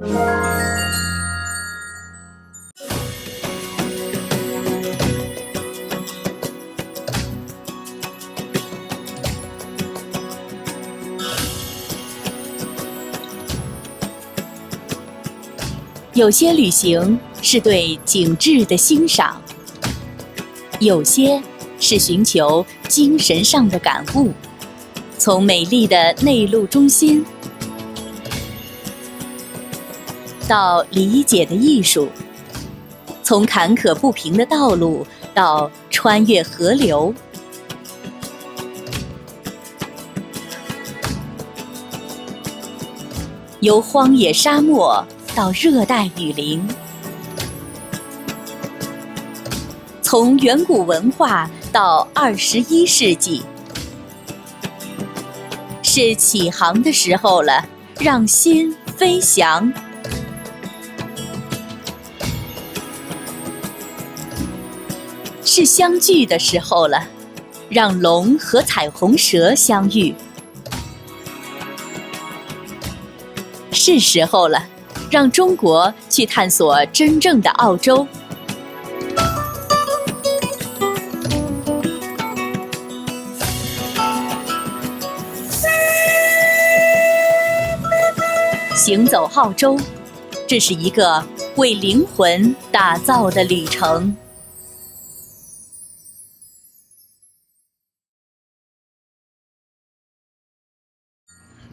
有些旅行是对景致的欣赏，有些是寻求精神上的感悟，从美丽的内陆中心到理解的艺术，从坎坷不平的道路到穿越河流，由荒野沙漠到热带雨林，从远古文化到21世纪，是起航的时候了，让心飞翔。是相聚的时候了，让龙和彩虹蛇相遇。是时候了，让中国去探索真正的澳洲。行走澳洲，这是一个为灵魂打造的旅程。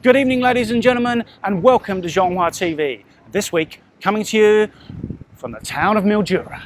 Good evening, ladies and gentlemen, and welcome to Zhonghua TV. This week, coming to you from the town of Mildura.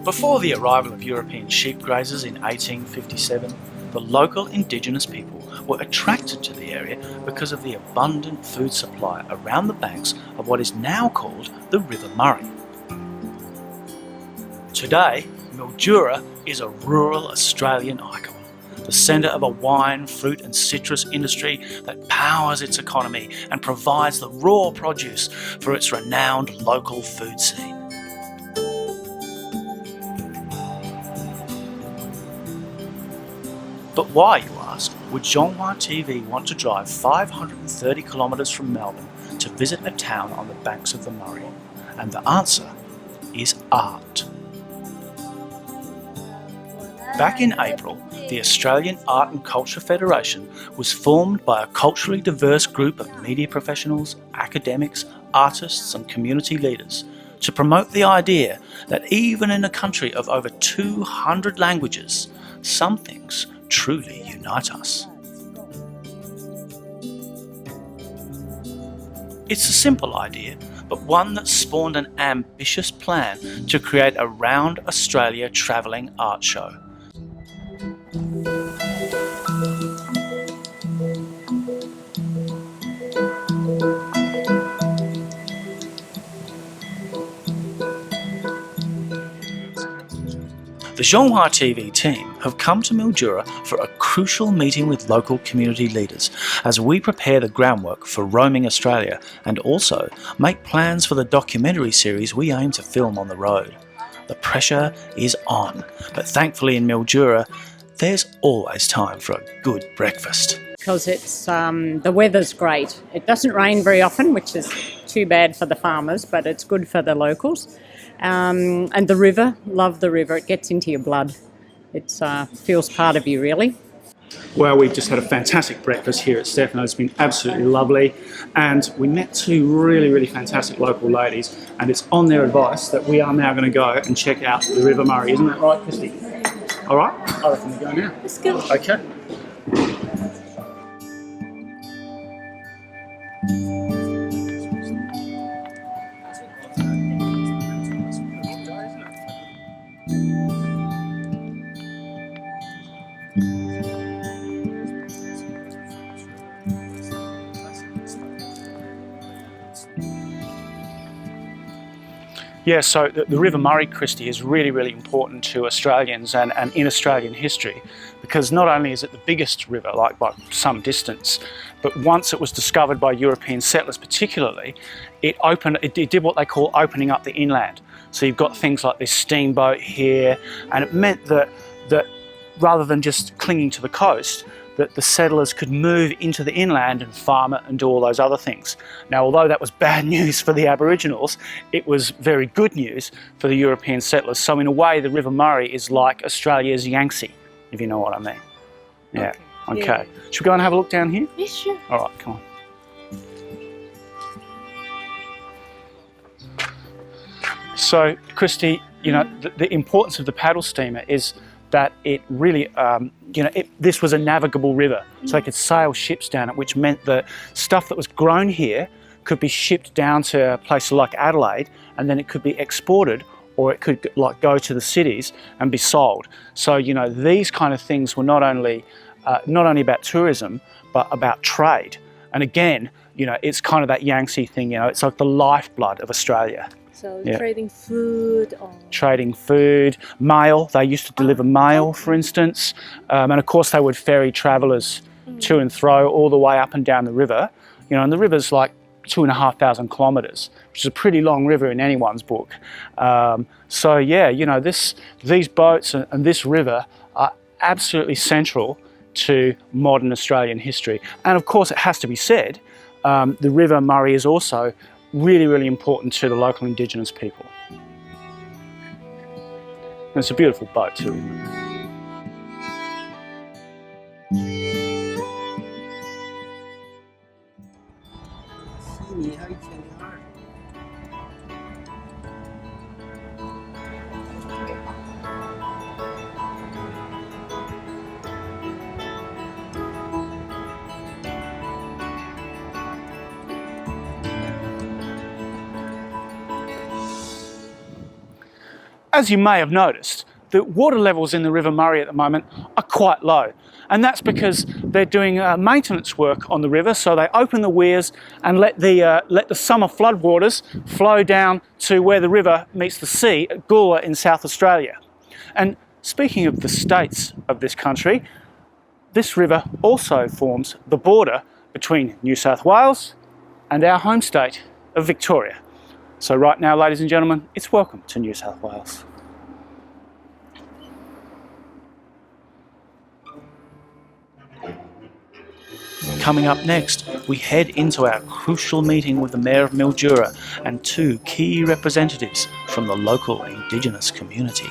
Before the arrival of European sheep grazers in 1857, the local Indigenous people were attracted to the area because of the abundant food supply around the banks of what is now called the River Murray. Today, Mildura is a rural Australian icon, the centre of a wine, fruit and citrus industry that powers its economy and provides the raw produce for its renowned local food scene. But why, you ask, would Zhonghua TV want to drive 530 kilometres from Melbourne to visit a town on the banks of the Murray? And the answer is art. Back in April, the Australian Art and Culture Federation was formed by a culturally diverse group of media professionals, academics, artists and community leaders to promote the idea that even in a country of over 200 languages, some things truly unite us. It's a simple idea, but one that spawned an ambitious plan to create a round Australia travelling art show. The Zhonghua TV team have come to Mildura for a crucial meeting with local community leaders as we prepare the groundwork for roaming Australia and also make plans for the documentary series we aim to film on the road. The pressure is on, but thankfully in Mildura, there's always time for a good breakfast. Because it's the weather's great. It doesn't rain very often, which is too bad for the farmers, but it's good for the locals. And the river, love the river. It gets into your blood. It feels part of you, really. Well, we've just had a fantastic breakfast here at Stefano's. It's been absolutely lovely. And we met two really fantastic local ladies. And it's on their advice that we are now going to go and check out the River Murray. Isn't that right, Christy? All right, I reckon we go now. Let's go. Okay. Yeah, so the River Murray, Christie, is really important to Australians and in Australian history, because not only is it the biggest river, like by some distance, but once it was discovered by European settlers particularly, it did what they call opening up the inland. So you've got things like this steamboat here, and it meant that rather than just clinging to the coast, that the settlers could move into the inland and farm it and do all those other things. Now, although that was bad news for the Aboriginals, it was very good news for the European settlers. So in a way, the River Murray is like Australia's Yangtze, if you know what I mean. Yeah, okay. Yeah. Should we go and have a look down here? Yeah, sure. All right, come on. So, Christy, you know, the importance of the paddle steamer is that it really, this was a navigable river, so they could sail ships down it, which meant that stuff that was grown here could be shipped down to a place like Adelaide, and then it could be exported, or it could like go to the cities and be sold. So, you know, these kind of things were not only about tourism, but about trade. And again, you know, it's kind of that Yangtze thing, you know, it's like the lifeblood of Australia. So trading food or... Trading food, mail. They used to deliver mail, for instance. And of course they would ferry travellers to and fro all the way up and down the river. You know, and the river's like 2,500 kilometres, which is a pretty long river in anyone's book. So yeah, you know, these boats and this river are absolutely central to modern Australian history. And of course it has to be said, the River Murray is also really, really important to the local Indigenous people. And it's a beautiful boat too, isn't it? As you may have noticed, the water levels in the River Murray at the moment are quite low. And that's because they're doing maintenance work on the river, so they open the weirs and let the summer floodwaters flow down to where the river meets the sea at Gula in South Australia. And speaking of the states of this country, this river also forms the border between New South Wales and our home state of Victoria. So right now, ladies and gentlemen, it's welcome to New South Wales. Coming up next, we head into our crucial meeting with the Mayor of Mildura and two key representatives from the local Indigenous community.